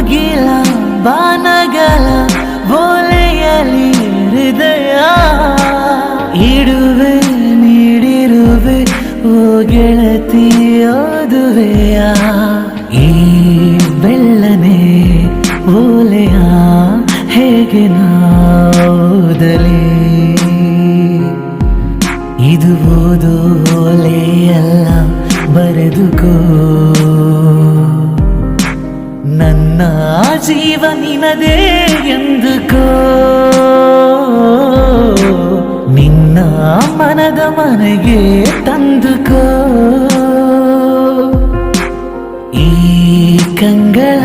ಮುಗಿಲ ಬಾನಗಲ ಓಲೆಯಲಿ ಹೃದಯ ಇಡುವೆ ನೀಡಿರುವೆ ಓ ಗೆಳತಿಯೋದುವೆಯ ಈ ಬೆಳ್ಳನೆ ಓಲೆಯ ಹೇಗೆ ನಾವುದಲೇ ಇದು ಓದೋಲೆಯಲ್ಲ ಬರೆದುಕೋ ನನ್ನ ಜೀವ ನಿನದೇ ಎಂದುಕೋ ನಿನ್ನ ಮನದ ಮನೆಗೆ ತಂದುಕೋ ಈ ಕಂಗಳ